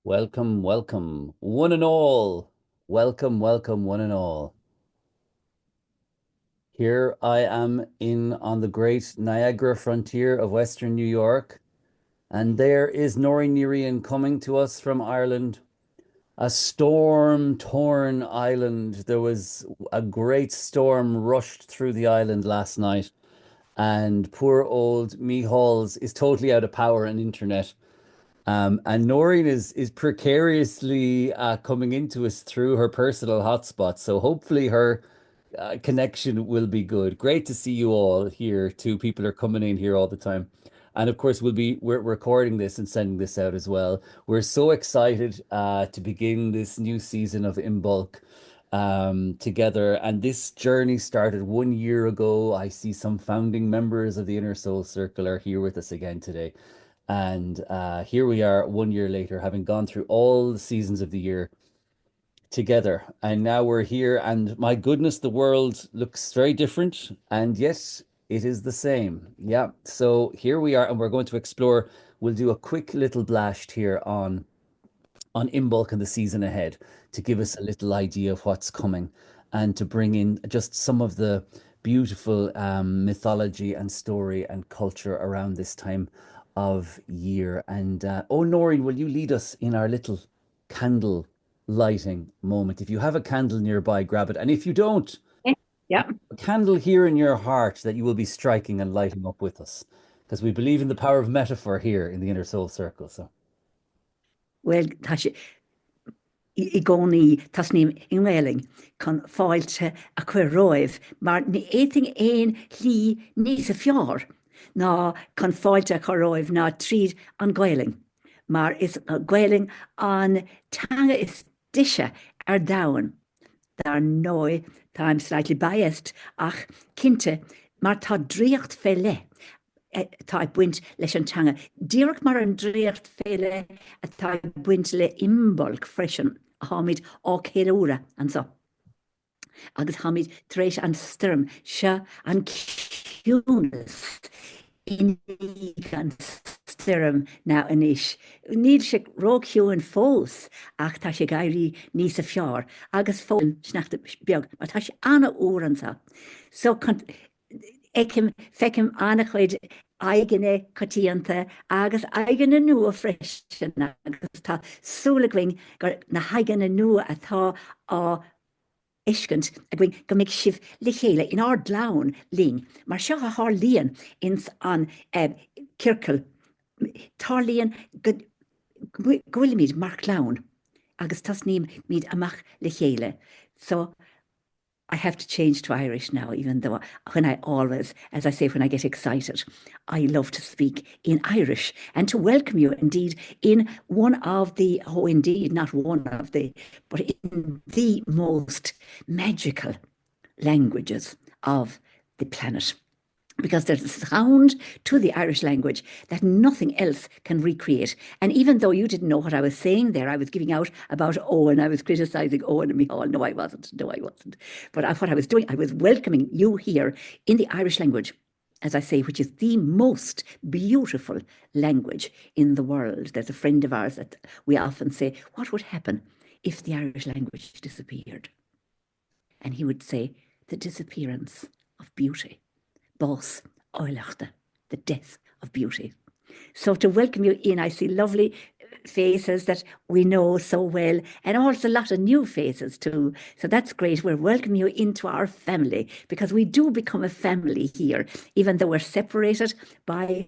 Welcome, welcome, one and all. Welcome, welcome, one and all. Here I am in on the great Niagara frontier of Western New York, and there is Nori Nirian coming to us from Ireland, a storm-torn island. There was a great storm rushed through the island last night, and poor old Mihals is totally out of power and internet. And Noreen is precariously coming into us through her personal hotspot. So hopefully her connection will be good. Great to see you all here too. People are coming in here all the time. And of course, we're recording this and sending this out as well. We're so excited to begin this new season of Imbolc together. And this journey started 1 year ago. I see some founding members of the Inner Soul Circle are here with us again today. And here we are 1 year later, having gone through all the seasons of the year together. And now we're here, and my goodness, the world looks very different. And yet it is the same. Yeah. So here we are, and we're going to explore. We'll do a quick little blast here on Imbolc and the season ahead to give us a little idea of what's coming and to bring in just some of the beautiful mythology and story and culture around this time of year. And oh, Noreen, will you lead us in our little candle lighting moment? If you have a candle nearby, grab it. And if you don't, Okay. Yeah. a candle here in your heart that you will be striking and lighting up with us. Because we believe in the power of metaphor here in the Inner Soul Circle. So. Well, i gcónaí tasníim inhhéling chun fáilte a chuir roimh, mar ní éting éon lí níos a fearr ná chun fáilte a chuir roimh ná tríd an gailing. Mar is a gailing an teanga is disise ar dain. Dar nói, I'm slightly biased, ach cinte, mar tá dríocht fé le. Tá buint leis an teanga. Díreach mar an dríocht fé le atá buint le imbolc freisin a hámid á céúra an so. Agus hámid trééis an sturm se an ciúnas inig an sturm ná inis. Níl se róciún fós ach tá sé gairí níos a fear. Agus fón snachta beag, mar tá sé anna óransa. So Ekim fecim anna chuid aigeine cotíanta agus aigeine nua freisin agus tá súlaghain gur na haigeine nua atá á iscint a ghain go mbeidh sibh le chéile in ár dlán lín, mar seo a thar líon ins an circle. Tá líon gohfuil míad mar clán agus tasníam míad amach le chéile. So I have to change to Irish now, even though when I always, as I say, when I get excited, I love to speak in Irish and to welcome you indeed in one of the, oh, indeed, not one of the, but in the most magical languages of the planet. Because there's a sound to the Irish language that nothing else can recreate. And even though you didn't know what I was saying there, I was giving out about Owen, I was criticizing Owen and Michal. No, I wasn't. No, I wasn't. But what I was doing, I was welcoming you here in the Irish language, as I say, which is the most beautiful language in the world. There's a friend of ours that we often say, what would happen if the Irish language disappeared? And he would say, the disappearance of beauty. Bos oilachta, the death of beauty. So to welcome you in, I see lovely faces that we know so well, and also a lot of new faces too. So that's great. We're welcoming you into our family because we do become a family here, even though we're separated by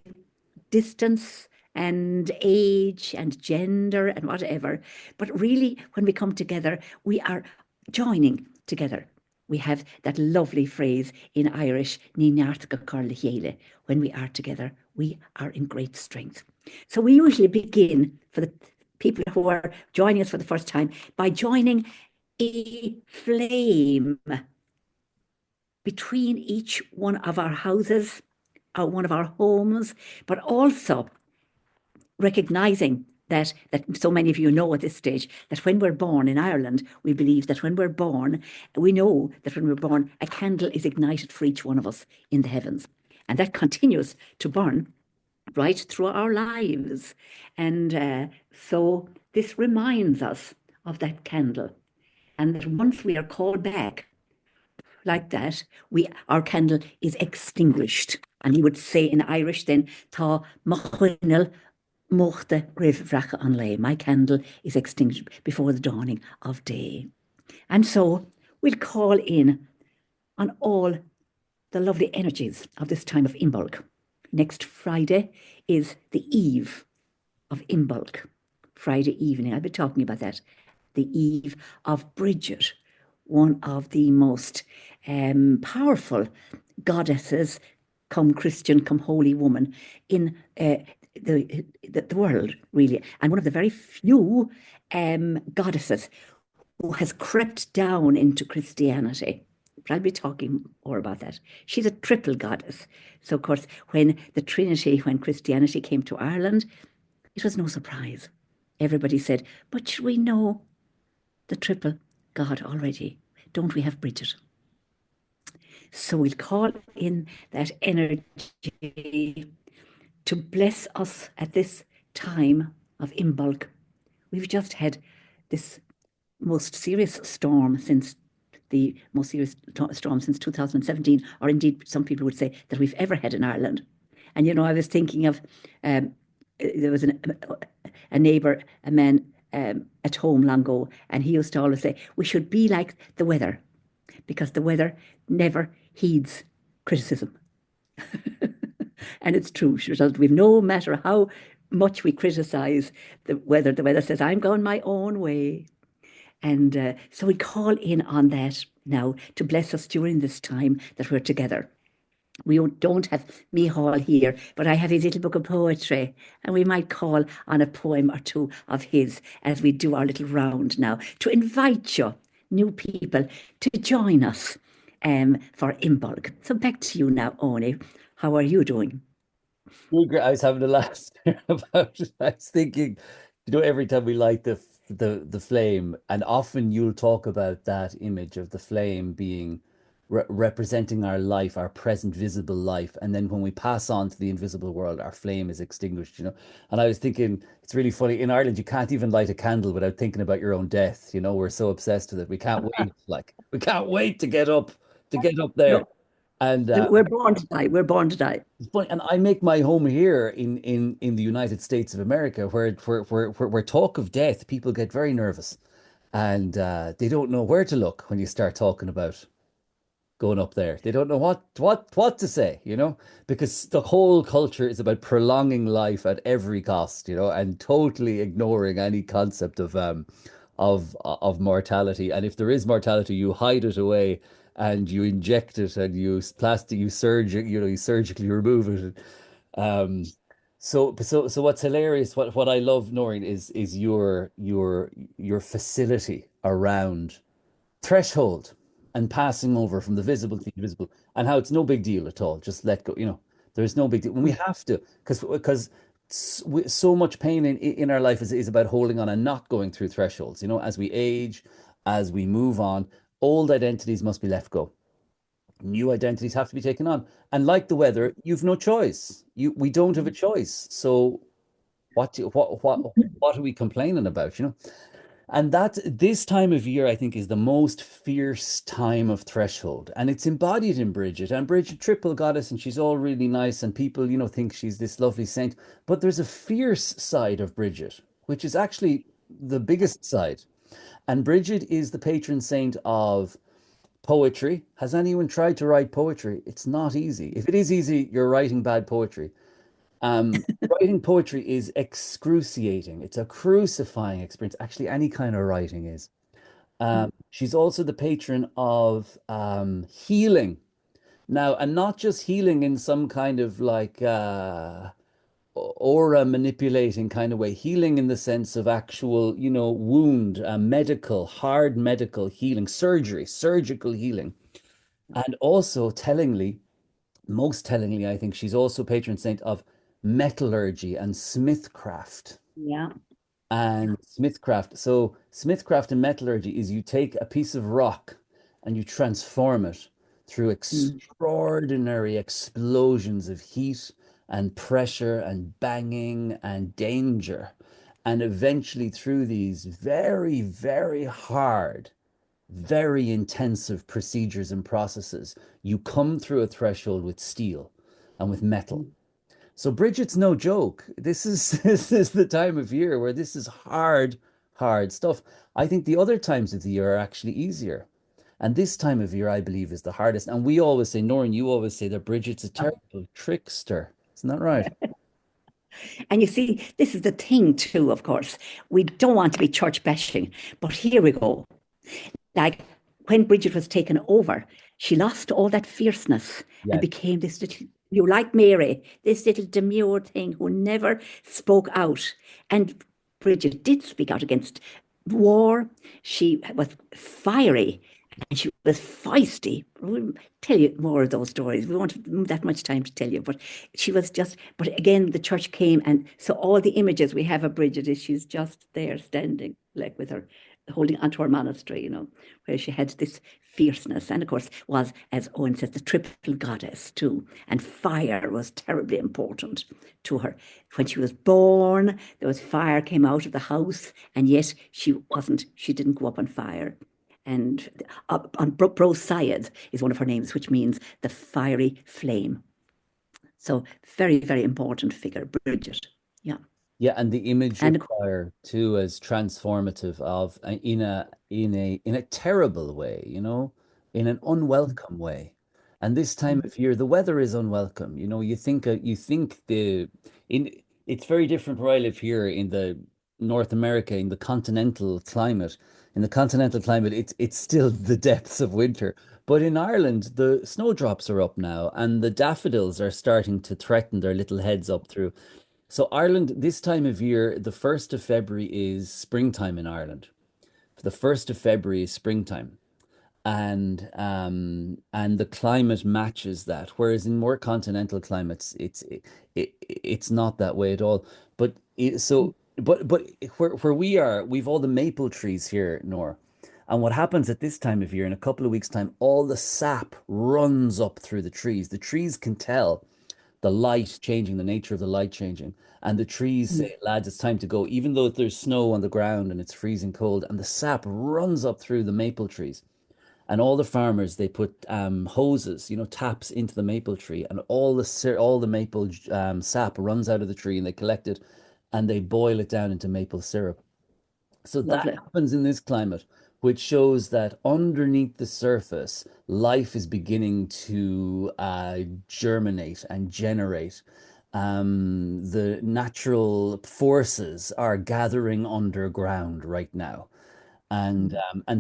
distance and age and gender and whatever. But really, when we come together, we are joining together. We have that lovely phrase in Irish, ní neart go cur le chéile. When we are together, we are in great strength. So we usually begin, for the people who are joining us for the first time, by joining a flame between each one of our houses, or one of our homes, but also recognizing that so many of you know at this stage that when we're born in Ireland, we believe that when we're born, we know that when we're born, a candle is ignited for each one of us in the heavens. And that continues to burn right through our lives. And so this reminds us of that candle. And that once we are called back like that, our candle is extinguished. And he would say in Irish then, Tá mo chuinneal mochta ribh vracha an lei. My candle is extinguished before the dawning of day. And so we'll call in on all the lovely energies of this time of Imbolc. Next Friday is the eve of Imbolc, Friday evening. I'll be talking about that. The eve of Brigid, one of the most powerful goddesses, come Christian, come holy woman in the world, really, and one of the very few goddesses who has crept down into Christianity. But I'll be talking more about that. She's a triple goddess. So, of course, when the Trinity, when Christianity came to Ireland, it was no surprise. Everybody said, but should we know the triple God already? Don't we have Brigid? So we'll call in that energy to bless us at this time of Imbolc. We've just had this most serious storm since the most serious storm since 2017, or indeed some people would say that we've ever had in Ireland. And I was thinking of there was a neighbour, a man at home long ago, and he used to always say, we should be like the weather, because the weather never heeds criticism. And it's true. We've no matter how much we criticise the weather says, I'm going my own way. And so we call in on that now to bless us during this time that we're together. We don't have Micheál here, but I have his little book of poetry, and we might call on a poem or two of his as we do our little round now to invite you, new people, to join us for Imbolc. So back to you now, Oni. How are you doing? I was having a laugh about it. I was thinking, every time we light the flame, and often you'll talk about that image of the flame being representing our life, our present visible life, and then when we pass on to the invisible world, our flame is extinguished. And I was thinking, it's really funny. In Ireland, you can't even light a candle without thinking about your own death. We're so obsessed with it. We can't wait. Like we can't wait to get up there. No, And we're born to die. We're born to die. it's funny, and I make my home here in the United States of America, where talk of death, people get very nervous, and they don't know where to look when you start talking about going up there. They don't know what to say, because the whole culture is about prolonging life at every cost, and totally ignoring any concept of mortality. And if there is mortality, you hide it away and you inject it and you surgically remove it. Um, so what's hilarious, what I love, Noreen, is your facility around threshold and passing over from the visible to the invisible, and how it's no big deal at all. Just let go. There's no big deal when we have to, because so much pain in our life is about holding on and not going through thresholds. As we age, as we move on, old identities must be let go. New identities have to be taken on. And like the weather, you've no choice. We don't have a choice. So what are we complaining about? And that this time of year, I think, is the most fierce time of threshold. And it's embodied in Brigid. And Brigid, triple goddess, and she's all really nice. And people, think she's this lovely saint. But there's a fierce side of Brigid, which is actually the biggest side. And Brigid is the patron saint of poetry. Has anyone tried to write poetry? It's not easy. If it is easy, you're writing bad poetry. Writing poetry is excruciating. It's a crucifying experience. Actually, any kind of writing is. She's also the patron of healing. Now, and not just healing in some kind of like aura manipulating kind of way, healing in the sense of actual, wound, medical, hard medical healing, surgery, surgical healing. And also most tellingly, I think she's also patron saint of metallurgy and smithcraft. Yeah. And smithcraft. So smithcraft and metallurgy is you take a piece of rock and you transform it through Mm. extraordinary explosions of heat and pressure and banging and danger. And eventually, through these very, very hard, very intensive procedures and processes, you come through a threshold with steel and with metal. So Brigid's no joke. This is this is the time of year where this is hard, hard stuff. I think the other times of the year are actually easier. And this time of year, I believe, is the hardest. And we always say, Noreen, you always say that Brigid's a terrible trickster. Isn't that right? And you see, this is the thing too, of course. We don't want to be church bashing, but here we go. Like when Bridget was taken over, she lost all that fierceness and Yes. became this little, you like Mary, this little demure thing who never spoke out. And Bridget did speak out against war. She was fiery and she was feisty. We'll tell you more of those stories. We won't have that much time to tell you, but she was just, but again, the church came. And so all the images we have of Bridget is she's just there standing, like with her holding onto her monastery, where she had this fierceness. And of course, was, as Owen says, the triple goddess too. And fire was terribly important to her. When she was born, there was fire came out of the house, and yet she didn't go up on fire. And on Syed is one of her names, which means the fiery flame. So very, very important figure, Bridget. Yeah. Yeah, and the image of And fire too as transformative of in a terrible way, in an unwelcome way. And this time of year, the weather is unwelcome. You think in it's very different where I live here in the North America, in the continental climate. In the continental climate, it's still the depths of winter. But in Ireland, the snowdrops are up now, and the daffodils are starting to threaten their little heads up through. So Ireland, this time of year, the 1st of February is springtime in Ireland. The 1st of February is springtime. And the climate matches that. Whereas in more continental climates, it's not that way at all. But but where we are, we've all the maple trees here, Nor. And what happens at this time of year, in a couple of weeks' time, all the sap runs up through the trees. The trees can tell the light changing, the nature of the light changing. And the trees say, lads, it's time to go, even though there's snow on the ground and it's freezing cold, and the sap runs up through the maple trees. And all the farmers, they put hoses, taps into the maple tree, and all the maple sap runs out of the tree, and they collect it, and they boil it down into maple syrup. So that lovely. happens in this climate, which shows that underneath the surface, life is beginning to germinate and generate. The natural forces are gathering underground right now, and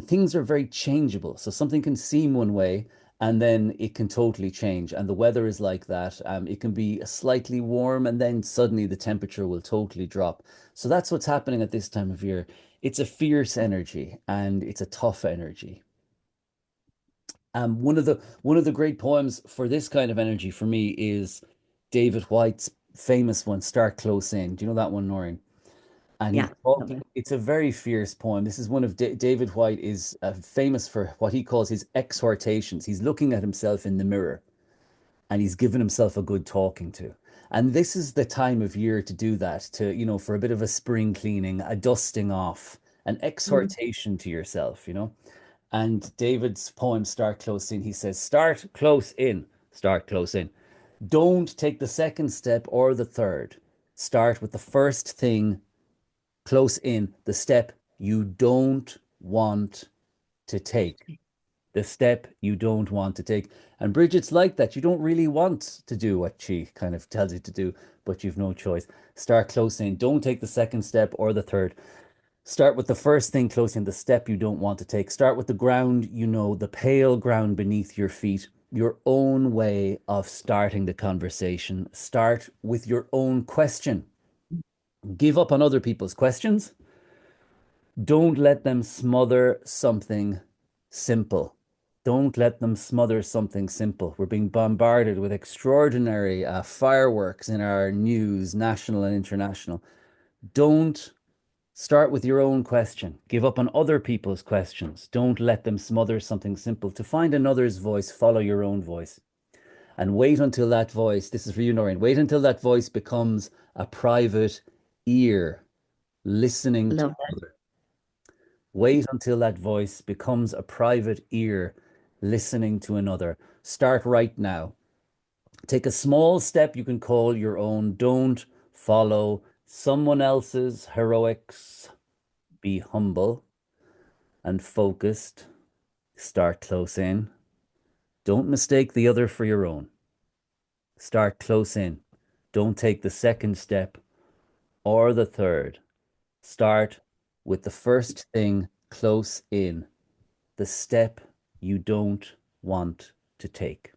things are very changeable. So something can seem one way, and then it can totally change. And the weather is like that. It can be slightly warm, and then suddenly the temperature will totally drop. So that's what's happening at this time of year. It's a fierce energy, and it's a tough energy. One of the great poems for this kind of energy for me is David Whyte's famous one, "Start Close In." Do you know that one, Noreen? And he's Yeah, talking, lovely. it's a very fierce poem. This is one of David Whyte is famous for what he calls his exhortations. He's looking at himself in the mirror and he's given himself a good talking to. And this is the time of year to do that, for a bit of a spring cleaning, a dusting off, an Mm. exhortation to yourself. And David's poem, "Start Close In," he says, "Start close in, start close in. Don't take the second step or the third. Start with the first thing close in, the step you don't want to take. The step you don't want to take." And Bridget's like that. You don't really want to do what she kind of tells you to do, but you've no choice. Start close in. Don't take the second step or the third. Start with the first thing close in, the step you don't want to take. Start with the ground, the pale ground beneath your feet, your own way of starting the conversation. Start with your own question. Give up on other people's questions. Don't let them smother something simple. Don't let them smother something simple. We're being bombarded with extraordinary fireworks in our news, national and international. Don't start with your own question. Give up on other people's questions. Don't let them smother something simple. To find another's voice, follow your own voice. And wait until that voice, this is for you, Noreen, wait until that voice becomes a private ear listening to Love that. another. Wait until that voice becomes a private ear listening to another. Start right now. Take a small step you can call your own. Don't follow someone else's heroics. Be humble and focused. Start close in. Don't mistake the other for your own. Start close in. Don't take the second step or the third. Start with the first thing close in, the step you don't want to take.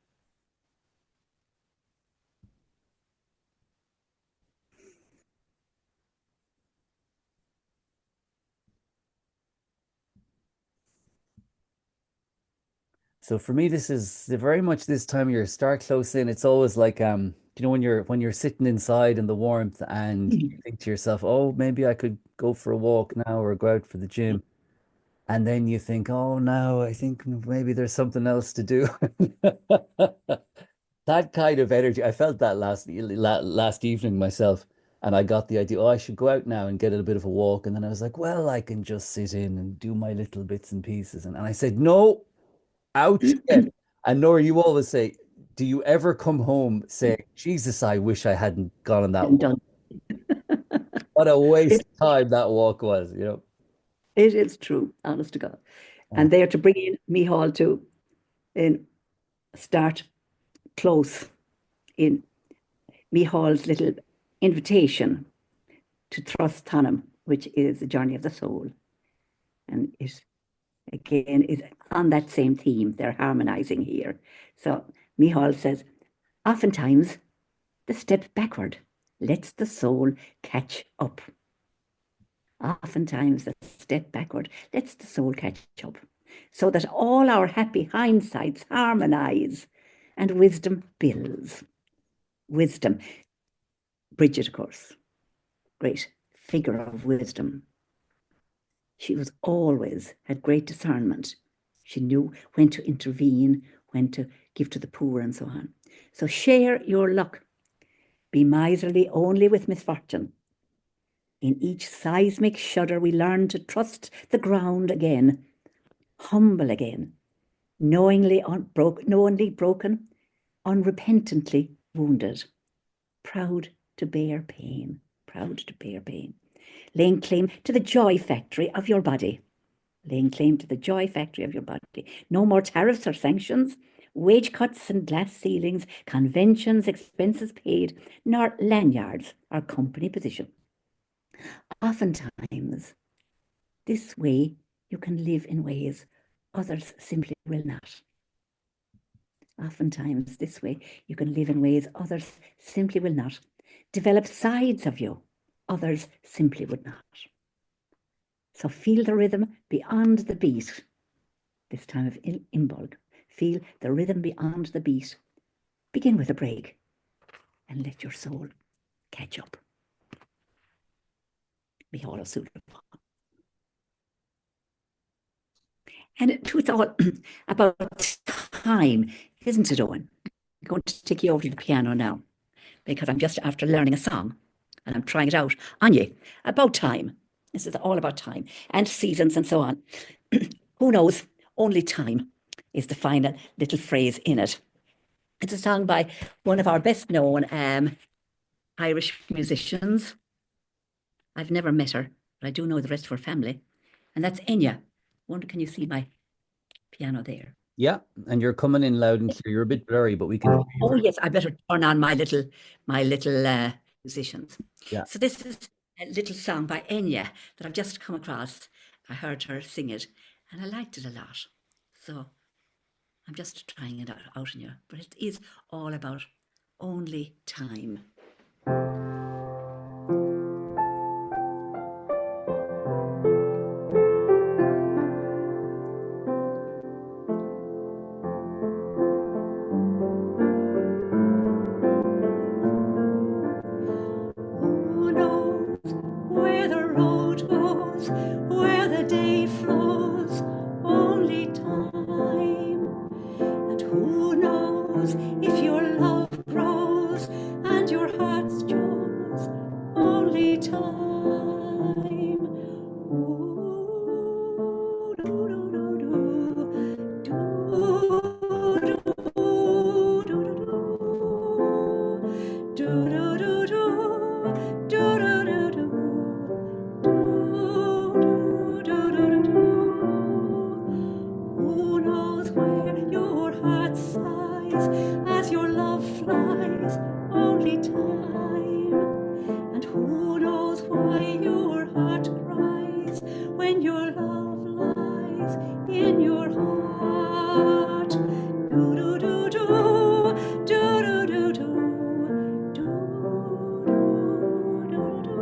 So for me, this is very much this time of year. Start close in. It's always like you know, when you're sitting inside in the warmth and you Mhm. think to yourself, oh, maybe I could go for a walk now or go out for the gym. And then you think, oh no, I think maybe there's something else to do. That kind of energy, I felt that last evening myself, and I got the idea, oh, I should go out now and get a bit of a walk. And then I was like, well, I can just sit in and do my little bits and pieces. And I said, no, out you get. And Nora, you always say, do you ever come home saying, Jesus, I wish I hadn't gone on that And walk? done. What a waste It, of time that walk was, you know? it is true, honest to God. Uh, And they are to bring in Mihal to in start close in Mihal's little invitation to Trust Thanem, which is the journey of the soul. And it again is on that same theme. They're harmonizing here. So Mihal says, oftentimes the step backward lets the soul catch up. Oftentimes the step backward lets the soul catch up, so that all our happy hindsights harmonize and wisdom builds. Wisdom. Brigid, of course, great figure of wisdom. She was always had great discernment. She knew when to intervene, when to give to the poor, and so on. So share your luck. Be miserly only with misfortune. In each seismic shudder, we learn to trust the ground again, humble again, knowingly broken, unrepentantly wounded, proud to bear pain, proud to bear pain, laying claim to the joy factory of your body, laying claim to the joy factory of your body. No more tariffs or sanctions, wage cuts and glass ceilings, conventions, expenses paid, nor lanyards or company position. Oftentimes, this way you can live in ways others simply will not. Oftentimes, this way you can live in ways others simply will not. Develop sides of you others simply would not. So feel the rhythm beyond the beat. This time of Imbolc. Feel the rhythm beyond the beat. Begin with a break and let your soul catch up. Micheál Súleimán. And it's all about time, isn't it, Owen? I'm going to take you over to the piano now because I'm just after learning a song and I'm trying it out on you about time. This is all about time and seasons and so on. Who knows? Only time is the final little phrase in it. It's a song by one of our best known Irish musicians. I've never met her, but I do know the rest of her family. And that's Enya. Wonder, can you see my piano there? yeah, and you're coming in loud and clear. You're a bit blurry, but we can hear you Oh very yes, I better turn on my little musicians. yeah. So this is a little song by Enya that I've just come across. I heard her sing it and I liked it a lot. So I'm just trying it out on you. But it is all about only time. Who knows where the road goes, where the day flows, only time. And who knows if your knows in your heart? Do do do do, do do do do, do do do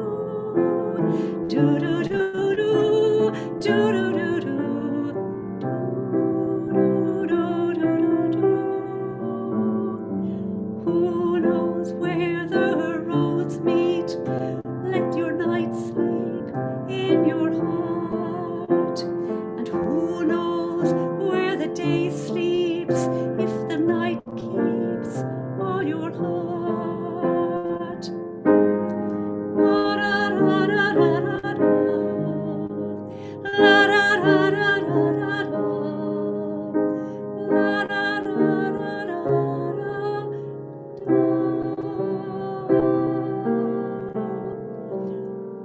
do, do do do do, do do do do, do do do do. Who knows where the roads meet? Let your night sleep in your heart. And who knows where the day sleeps if the night keeps all your heart? La da da da da da da. La da da da da da da. La da da da da da.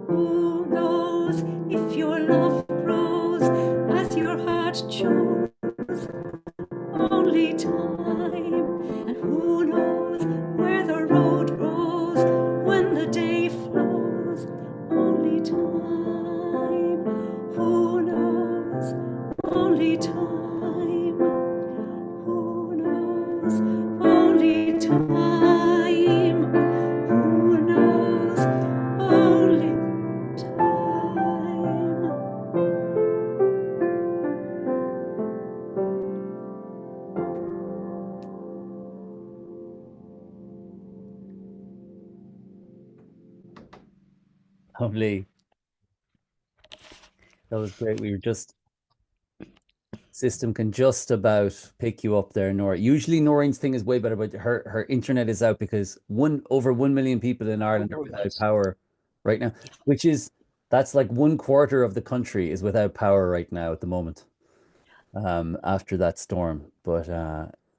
Who knows if your love grows as your heart chose? Only time. And who knows where the road grows when the day flows? Only time. Who knows? Only time. Who knows? Only time. Who knows? Only time. Lovely. That was great. We were just system can just about pick you up there, Nora. Usually Noreen's thing is way better, but her internet is out because one over 1 million people in Oh, Ireland are without right. power right now, Yeah. which is that's like 1/4 of the country is without power right now at the moment, after that storm. But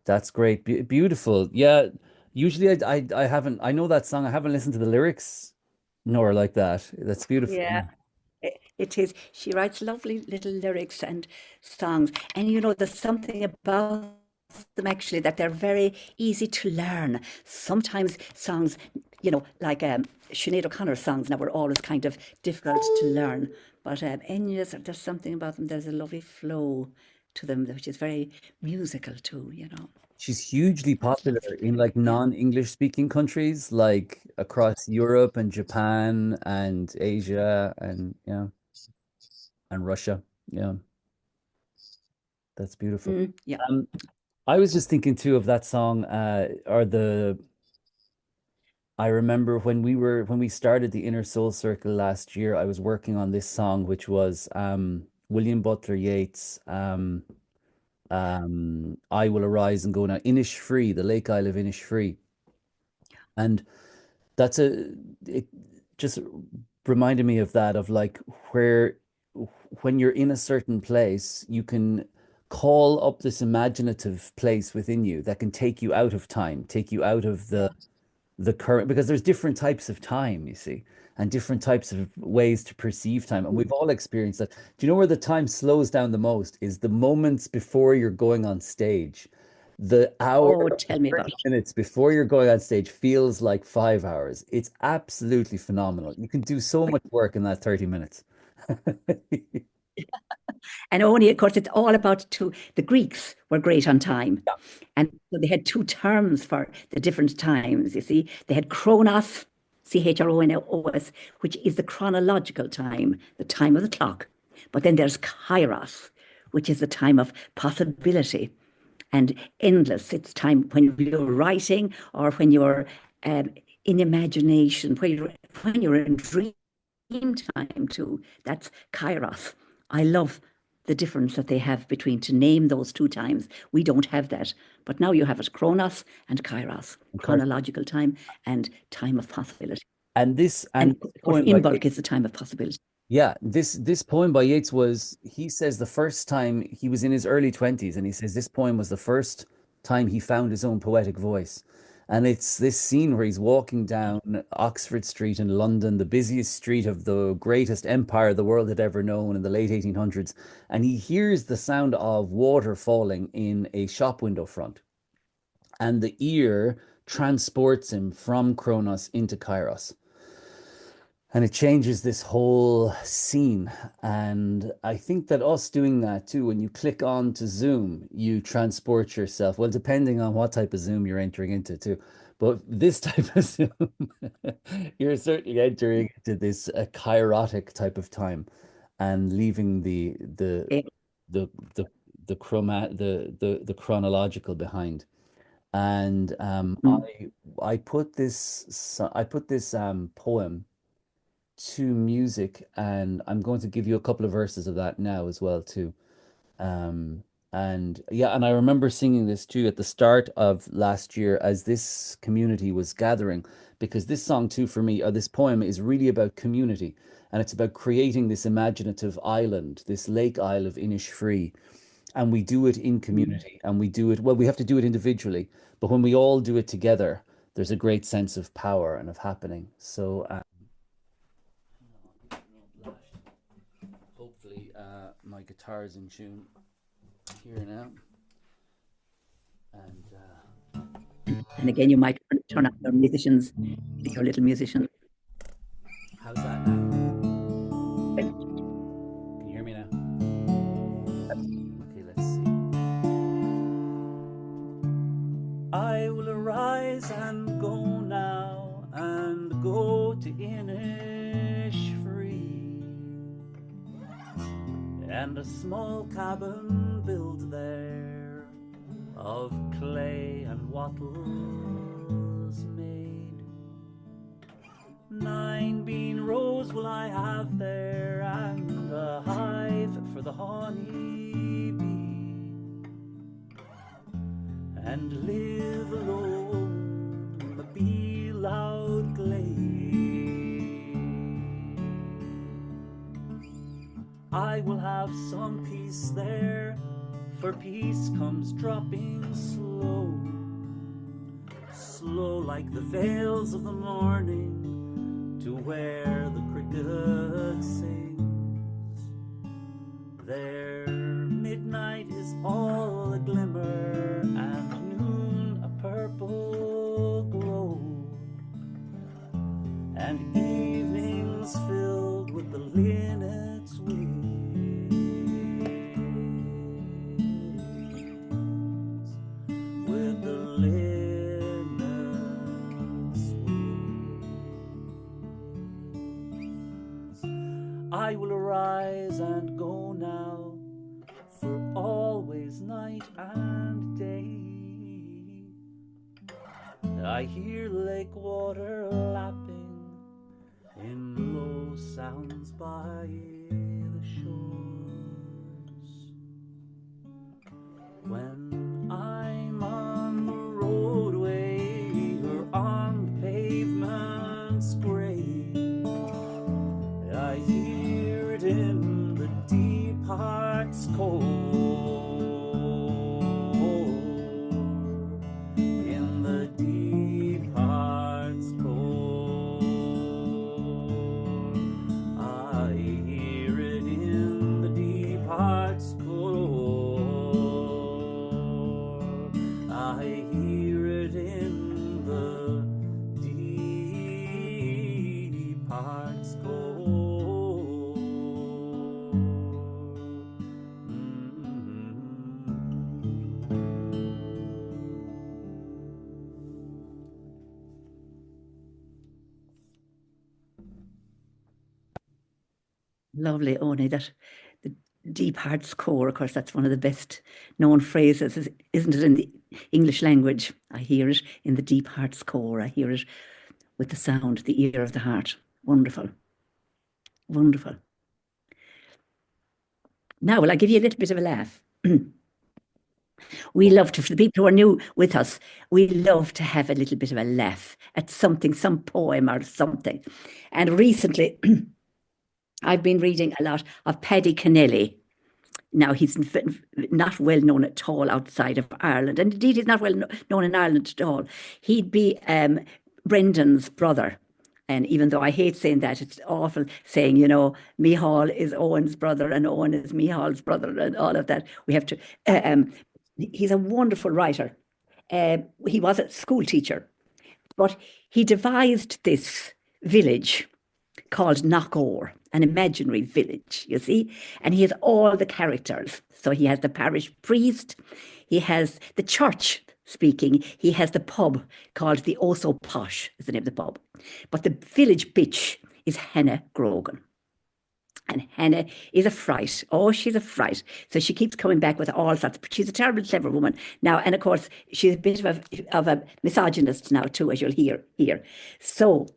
that's great. Beautiful. Yeah. Usually I haven't I know that song. I haven't listened to the lyrics nor like that. That's beautiful. Yeah, it is. She writes lovely little lyrics and songs. And you know, there's something about them actually that they're very easy to learn. Sometimes songs, like Sinead O'Connor's songs now were always kind of difficult to learn. But Enya's, there's something about them, there's a lovely flow to them, which is very musical too. She's hugely It's popular lovely. in like Yeah. non-English speaking countries, like across Europe and Japan and Asia and and Russia. Yeah, that's beautiful. Yeah. Um, I was just thinking too of that song, or the I remember when we started the Inner Soul Circle last year, I was working on this song, which was William Butler Yeats' I Will Arise and Go Now, Innisfree, the Lake Isle of Innisfree. And that's it just reminded me of that, of like where when you're in a certain place, you can call up this imaginative place within you that can take you out of time, take you out of the current, because there's different types of time, you see, and different types of ways to perceive time. And we've all experienced that. Do you know where the time slows down the most is the moments before you're going on stage. The hour, Oh, tell me about 30 it. minutes before you're going on stage feels like 5 hours. It's absolutely phenomenal. You can do so much work in that 30 minutes. And only, of course, it's all about two. The Greeks were great on time. Yeah, And so they had two terms for the different times, you see. They had chronos, Chronos, which is the chronological time, the time of the clock. But then there's kairos, which is the time of possibility and endless. It's time when you're writing or when you're um, in imagination, when you're in dream time too. That's kairos. I love the difference that they have between to name those two times. We don't have that. But now you have it chronos and kairos, Kurt. chronological time and time of possibility. And And this of course, poem by Imbolc is the time of possibility. Yeah, this poem by Yeats was, he says the first time he was in his early 20s, and he says this poem was the first time he found his own poetic voice. And it's this scene where he's walking down Oxford Street in London, the busiest street of the greatest empire the world had ever known in the late 1800s, and he hears the sound of water falling in a shop window front. And the ear transports him from Kronos into Kairos. and it changes this whole scene. And I think that us doing that too, when you click on to Zoom, you transport yourself. Well, depending on what type of Zoom you're entering into too. But this type of Zoom, you're certainly entering into this kairotic type of time and leaving Eh, the the the chronological behind. And mm, I put this poem to music, and I'm going to give you a couple of verses of that now as well too. Um, and yeah, and I remember singing this too at the start of last year as this community was gathering, because this song too for me, or this poem, is really about community, and it's about creating this imaginative island, this lake isle of Innisfree, and we do it in mm. community, and we do it well. We have to do it individually, but when we all do it together, there's a great sense of power and of happening. So. Hopefully, my guitar is in tune here now. And And again, you might turn on your musicians, your little musicians. how's that now? Can you hear me now? Okay, let's see. I will arise and go now, and go to Innisfree, and a small cabin build there of clay and wattles made. 9 bean rows will I have there, and a hive for the honey bee, and live alone in the bee loud glade. I will have some peace there, for peace comes dropping slow, slow like the veils of the morning, to where the cricket sings. There midnight is all a glimmer, and noon a purple glow, and evenings filled with the linnet's wings, with the linnet's wings. I will arise and go now, for always night and day I hear lake water lapping in low sounds by the shores. When I'm on the roadway or on the pavement's gray, I hear it in the deep heart's core, in the deep heart's core. I hear it in the deep heart's core. I hear it in the deep heart's core. Lovely, Oni. That the deep heart's core, of course, that's one of the best known phrases, isn't it, in the English language? I hear it in the deep heart's core. I hear it with the sound, the ear of the heart. Wonderful, wonderful. Now, will I give you a little bit of a laugh? We love to, for the people who are new with us, we love to have a little bit of a laugh at something, some poem or something. And recently, I've been reading a lot of Paddy Kennelly. Now, he's not well known at all outside of Ireland, and indeed, he's not well known in Ireland at all. He'd be Brendan's brother. And even though I hate saying that, it's awful saying, Micheál is Owen's brother and Owen is Micheál's brother and all of that. We have to, he's a wonderful writer. He was a school teacher, but he devised this village called Knockore, an imaginary village, you see. And he has all the characters. So he has the parish priest, he has the church speaking, he has the pub called the Oh So Posh, is the name of the pub. But the village bitch is Hannah Grogan. And Hannah is a fright. Oh, she's a fright. So she keeps coming back with all sorts. She's a terribly clever woman now, and of course she's a bit of a misogynist now too, as you'll hear here. So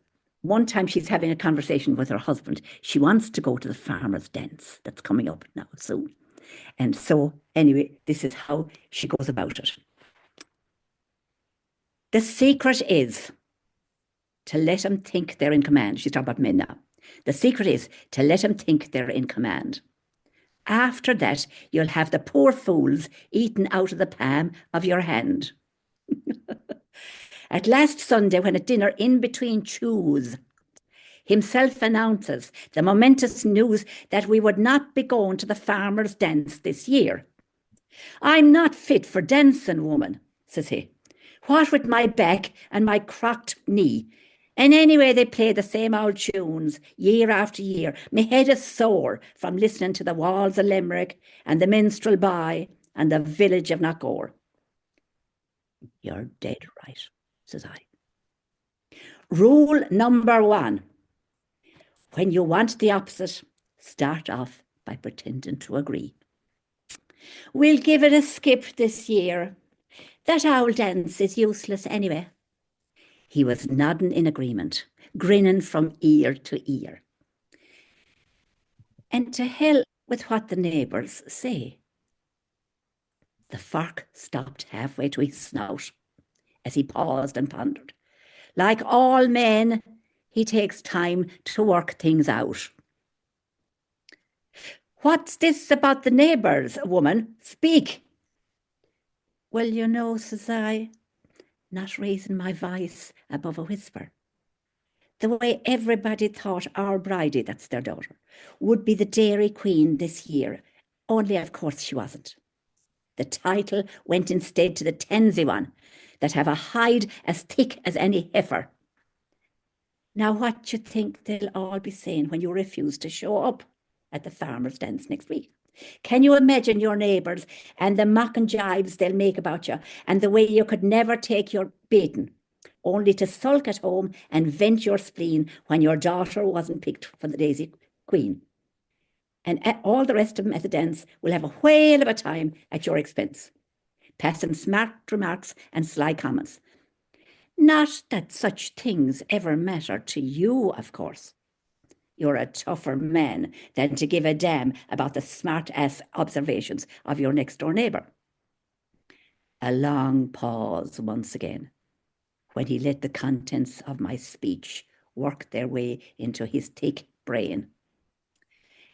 one time she's having a conversation with her husband. She wants to go to the farmers' dance that's coming up now soon. And so anyway, this is how she goes about it. The secret is to let them think they're in command. She's talking about men now. The secret is to let them think they're in command. After that, you'll have the poor fools eaten out of the palm of your hand. At last Sunday, when at dinner in between chews, himself announces the momentous news that we would not be going to the farmers' dance this year. I'm not fit for dancing, woman, says he. What with my back and my crocked knee? And anyway, they play the same old tunes year after year. My head is sore from listening to the Walls of Limerick and the Minstrel By and the Village of Knockore. You're dead right, says I. Rule number 1. When you want the opposite, start off by pretending to agree. We'll give it a skip this year. That owl dance is useless anyway. He was nodding in agreement, grinning from ear to ear. And to hell with what the neighbours say. The fork stopped halfway to his snout as he paused and pondered. Like all men, he takes time to work things out. What's this about the neighbours, woman? Speak. Well, you know, says I, not raising my voice above a whisper. The way everybody thought our Brigid, that's their daughter, would be the Dairy Queen this year, only of course she wasn't. The title went instead to the Tansy one, that have a hide as thick as any heifer. Now what do you think they'll all be saying when you refuse to show up at the farmers' dance next week? Can you imagine your neighbours and the mock and jibes they'll make about you and the way you could never take your beating, only to sulk at home and vent your spleen when your daughter wasn't picked for the Daisy Queen? And all the rest of them at the dance will have a whale of a time at your expense, passing smart remarks and sly comments. Not that such things ever matter to you, of course. You're a tougher man than to give a damn about the smart-ass observations of your next-door neighbour. A long pause once again, when he let the contents of my speech work their way into his thick brain.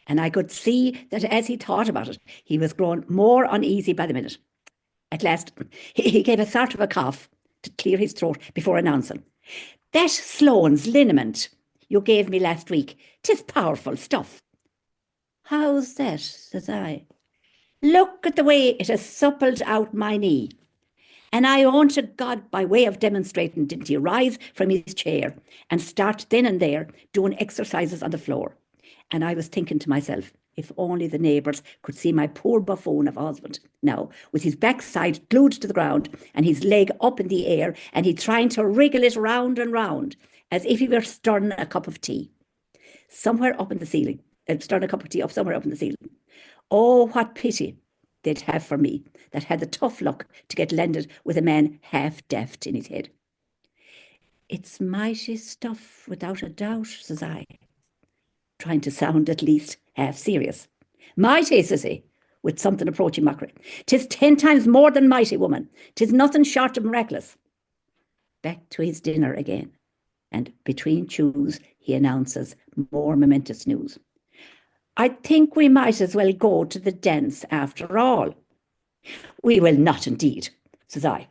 And I could see that as he thought about it, he was growing more uneasy by the minute. At last, he gave a sort of a cough to clear his throat before announcing, That Sloane's liniment you gave me last week, 'tis powerful stuff. How's that, says I. Look at the way it has suppled out my knee. And I own to God, by way of demonstrating, didn't he rise from his chair and start then and there doing exercises on the floor. And I was thinking to myself, if only the neighbours could see my poor buffoon of a husband now, with his backside glued to the ground and his leg up in the air, and he trying to wriggle it round and round, as if he were stirring a cup of tea somewhere up in the ceiling, stirring a cup of tea up somewhere up in the ceiling. Oh, what pity they'd have for me that had the tough luck to get landed with a man half daft in his head. It's mighty stuff, without a doubt, says I, trying to sound at least half serious. Mighty, says he, with something approaching mockery. 'Tis 10 times more than mighty, woman. 'Tis nothing short of miraculous. Back to his dinner again, and between chews he announces more momentous news. I think we might as well go to the dance after all. We will not indeed, says I.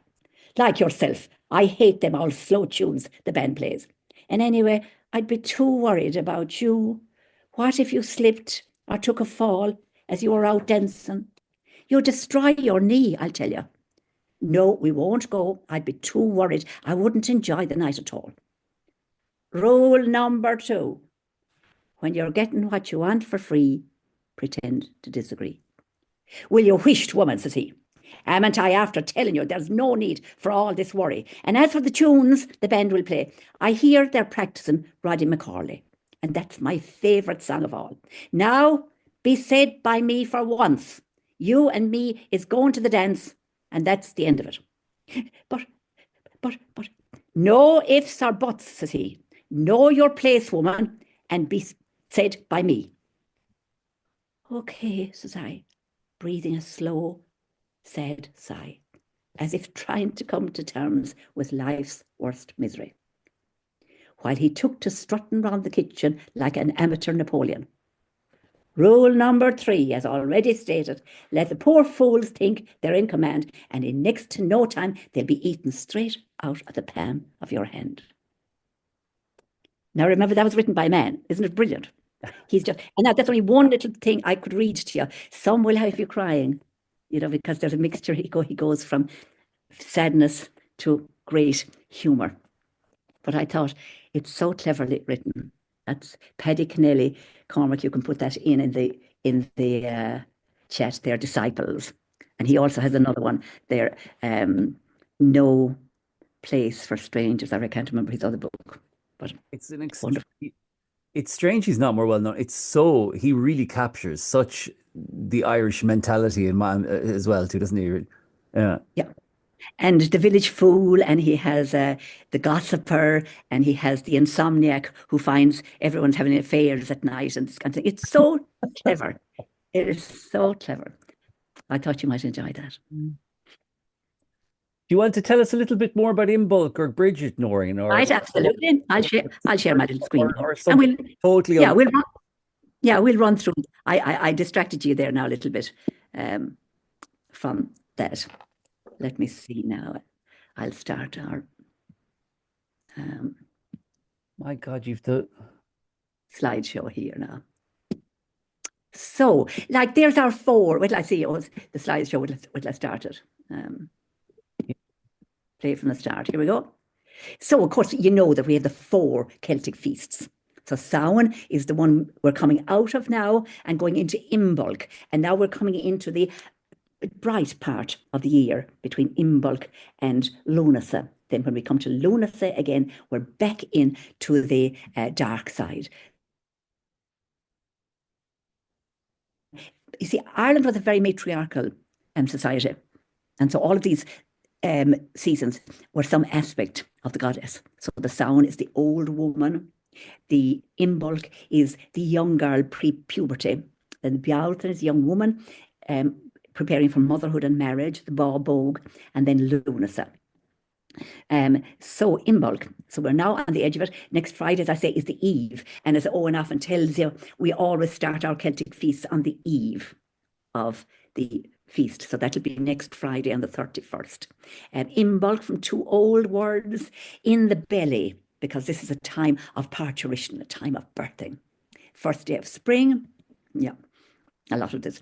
Like yourself, I hate them all slow tunes the band plays. And anyway, I'd be too worried about you. What if you slipped or took a fall as you were out dancing? You'd destroy your knee, I'll tell you. No, we won't go. I'd be too worried. I wouldn't enjoy the night at all. Rule number 2. when you're getting what you want for free, pretend to disagree. Will you whisht, woman, says he. Amn't I after telling you there's no need for all this worry? And as for the tunes the band will play, I hear they're practicing Roddy McCorley, and that's my favourite song of all. Now, be said by me for once, you and me is going to the dance, and that's the end of it. But, no ifs or buts, says he. Know your place, woman, and be said by me. Okay, says I, breathing a slow, sad sigh, as if trying to come to terms with life's worst misery, while he took to strutting round the kitchen like an amateur Napoleon. Rule number 3, as already stated, let the poor fools think they're in command, and in next to no time they'll be eaten straight out of the palm of your hand. Now remember, that was written by a man. Isn't it brilliant? He's just, and that's only one little thing I could read to you. Some will have you crying, because there's a mixture. He goes from sadness to great humour. But I thought it's so cleverly written. That's Paddy Kennelly. Cormac, you can put that in the chat there, Disciples. And he also has another one there, No Place for Strangers, or I can't remember his other book. But it's an wonderful. It's strange he's not more well known. He really captures such the Irish mentality in man as well too, doesn't he? Yeah. Yeah. And the village fool, and he has the gossiper, and he has the insomniac who finds everyone's having affairs at night and this kind of thing. It's so clever. It is so clever. I thought you might enjoy that. Do you want to tell us a little bit more about Imbolc or Brigid, Noreen? Right, absolutely. I'll share my little screen. Or something totally. Yeah, we'll run through. I distracted you there now a little bit from that. Let me see now. I'll start our. My God, you've the slideshow here now. So, there's our 4. Wait till I see the slideshow. Wait till I start it. Play from the start. Here we go. So, of course, you know that we have the 4 Celtic feasts. So Samhain is the one we're coming out of now and going into Imbolc. And now we're coming into the bright part of the year between Imbolc and Lunasa. Then when we come to Lunasa again, we're back into the dark side. You see, Ireland was a very matriarchal society. And so all of these seasons were some aspect of the goddess. So the Samhain is the old woman. The Imbolc is the young girl pre-puberty. Then the Bealtaine is a young woman preparing for motherhood and marriage, the Bábóg, and then Lunasa. So Imbolc, so we're now on the edge of it. Next Friday, as I say, is the eve. And as Owen often tells you, we always start our Celtic feasts on the eve of the feast. So that'll be next Friday on the 31st. Imbolc, from 2 old words, in the belly, because this is a time of parturition, a time of birthing. First day of spring, yeah, a lot of this.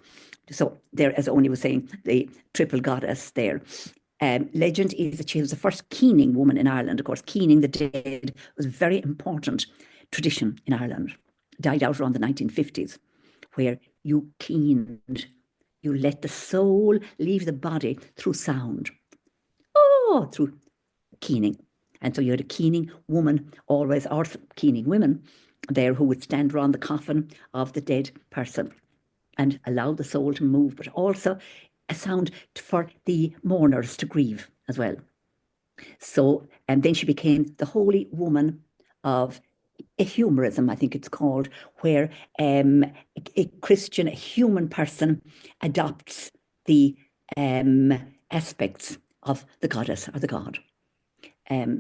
So there, as Oni was saying, the triple goddess there. Legend is that she was the first keening woman in Ireland. Of course, keening the dead was a very important tradition in Ireland. Died out around the 1950s, where you keened, you let the soul leave the body through sound. Oh, through keening. And so you had a keening woman always, or keening women there, who would stand around the coffin of the dead person and allow the soul to move, but also a sound for the mourners to grieve as well. So, and then she became the holy woman of ehumerism, I think it's called, where a Christian, a human person, adopts the aspects of the goddess or the god.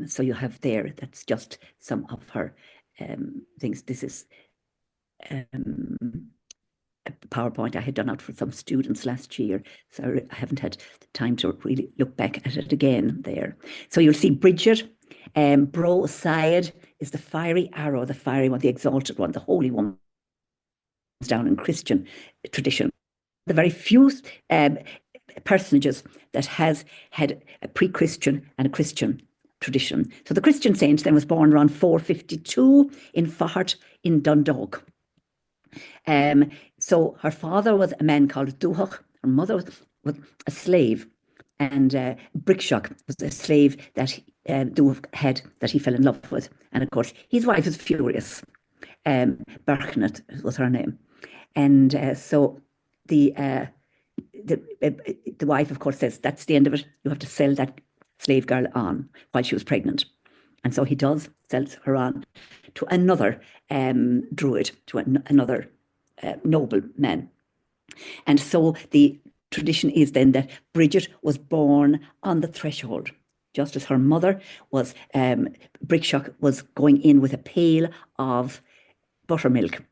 So you have there, that's just some of her things. This is a PowerPoint I had done out for some students last year, so I haven't had time to really look back at it again there. So you'll see Brigid, Bro Syed is the fiery arrow, the fiery one, the exalted one, the holy one down in Christian tradition. The very few personages that has had a pre-Christian and a Christian tradition. So the Christian saint then was born around 452 in Fahart in Dundalk. So her father was a man called Dúchach. Her mother was a slave. And Brickshock was a slave that Dúchach had that he fell in love with. And of course, his wife was furious. Berchnet was her name. And so the, uh, the wife, of course, says, that's the end of it. You have to sell that slave girl on while she was pregnant. And so he does, sells her on to another druid, to another noble man. And so the tradition is then that Brigid was born on the threshold, just as her mother was, Brickshock was going in with a pail of buttermilk.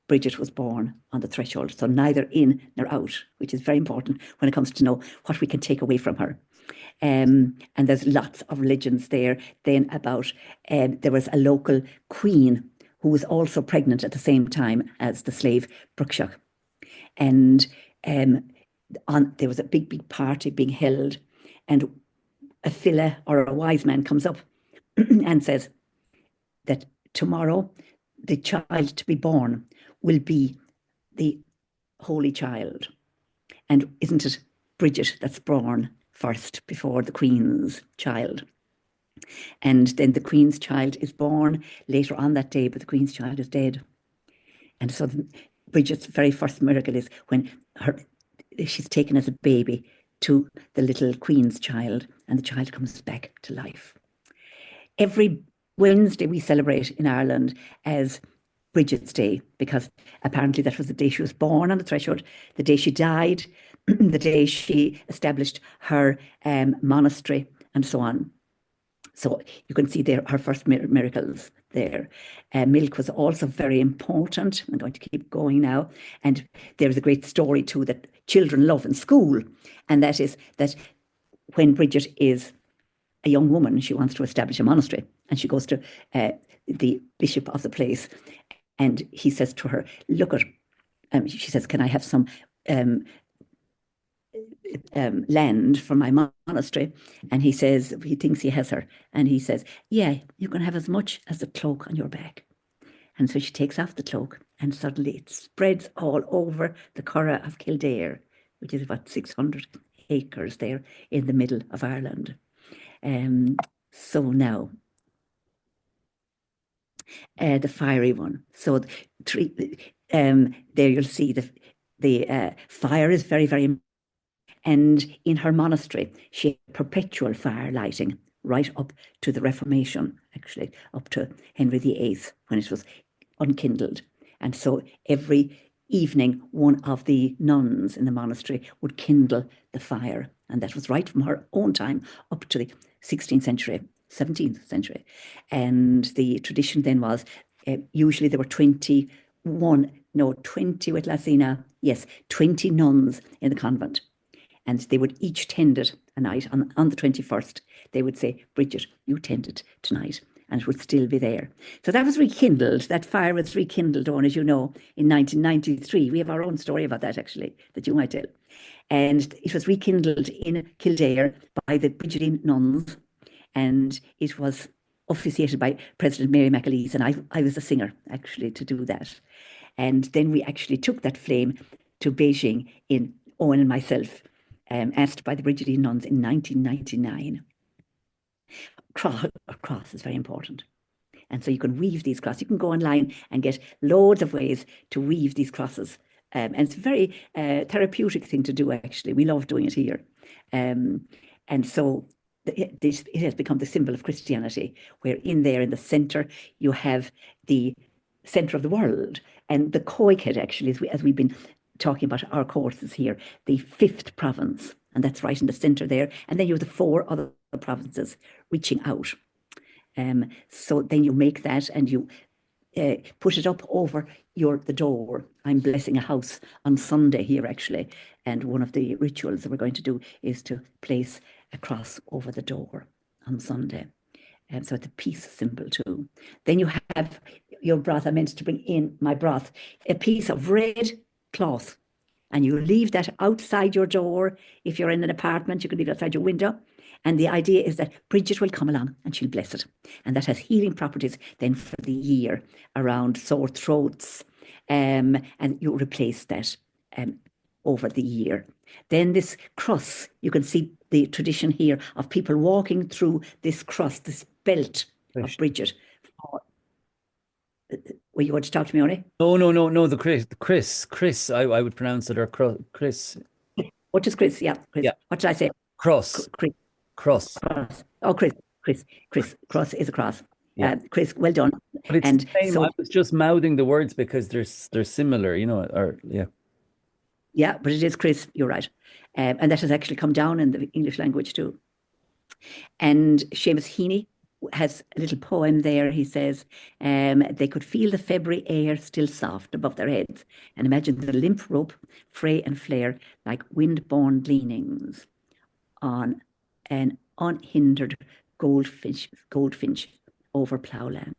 Brigid was born on the threshold, so neither in nor out, which is very important when it comes to know what we can take away from her. And there's lots of legends there then about there was a local queen who was also pregnant at the same time as the slave Brickshock. And there was a big party being held, and a filla or a wise man comes up and says that tomorrow the child to be born will be the Holy Child. And isn't it Brigid that's born first before the Queen's child? And then the Queen's child is born later on that day, but the Queen's child is dead. And so Brigid's very first miracle is when she's taken as a baby to the little Queen's child, and the child comes back to life. Every Wednesday we celebrate in Ireland as Brigid's Day, because apparently that was the day she was born on the threshold, the day she died, the day she established her monastery, and so on. So you can see there her first miracles there. Milk was also very important. I'm going to keep going now. And there's a great story too that children love in school, and that is that when Brigid is a young woman, she wants to establish a monastery, and she goes to the bishop of the place, and he says to her, look at, she says, can I have some land for my monastery? And he says, he thinks he has her, and he says, yeah, you can have as much as the cloak on your back. And so she takes off the cloak, and suddenly it spreads all over the Curragh of Kildare, which is about 600 acres there in the middle of Ireland. So now, the fiery one. So there you'll see the fire is very, very. And in her monastery, she had perpetual fire lighting right up to the Reformation, actually, up to Henry VIII, when it was unkindled. And so every evening, one of the nuns in the monastery would kindle the fire. And that was right from her own time up to the 16th century, 17th century. And the tradition then was, usually there were 20 with Lasina, yes, 20 nuns in the convent. And they would each tend it a night. On the 21st, they would say, Brigid, you tend it tonight. And it would still be there. So that was rekindled. That fire was rekindled on, as you know, in 1993. We have our own story about that, actually, that you might tell. And it was rekindled in Kildare by the Brigidine nuns. And it was officiated by President Mary McAleese. And I was a singer, actually, to do that. And then we actually took that flame to Beijing in Owen and myself, asked by the Brigidine nuns in 1999. Cross is very important. And so you can weave these crosses. You can go online and get loads of ways to weave these crosses. And it's a very therapeutic thing to do, actually. We love doing it here. And so it has become the symbol of Christianity, where in there in the center, you have the center of the world. And the Coicad, actually, as we've been talking about our courses here, the fifth province, and that's right in the center there. And then you have the four other provinces reaching out. So then you make that and you put it up over the door. I'm blessing a house on Sunday here, actually. And one of the rituals that we're going to do is to place a cross over the door on Sunday. So it's a peace symbol too. Then you have your broth. I meant to bring in my broth, a piece of red cloth, and you leave that outside your door. If you're in an apartment, you can leave it outside your window. And the idea is that Brigid will come along and she'll bless it. And that has healing properties then for the year around sore throats and you replace that um, over the year. Then this cross, you can see the tradition here of people walking through this cross, this belt of Brigid. Were you want to talk to me, Oni? No, no, no, no. Chris. I would pronounce it or Chris. What is Chris? Yeah, Chris. Yeah, What did I say? cross, Chris. cross. Cross. Oh, Chris. Cross is a cross. Yeah, Chris, well done. but it's the And same. I so, was just mouthing the words because they're similar, or yeah. yeah, but it is Chris. You're right. And that has actually come down in the English language too. And Seamus Heaney has a little poem there. He says, they could feel the February air still soft above their heads and imagine the limp rope fray and flare like wind-borne leanings on an unhindered goldfinch over ploughland.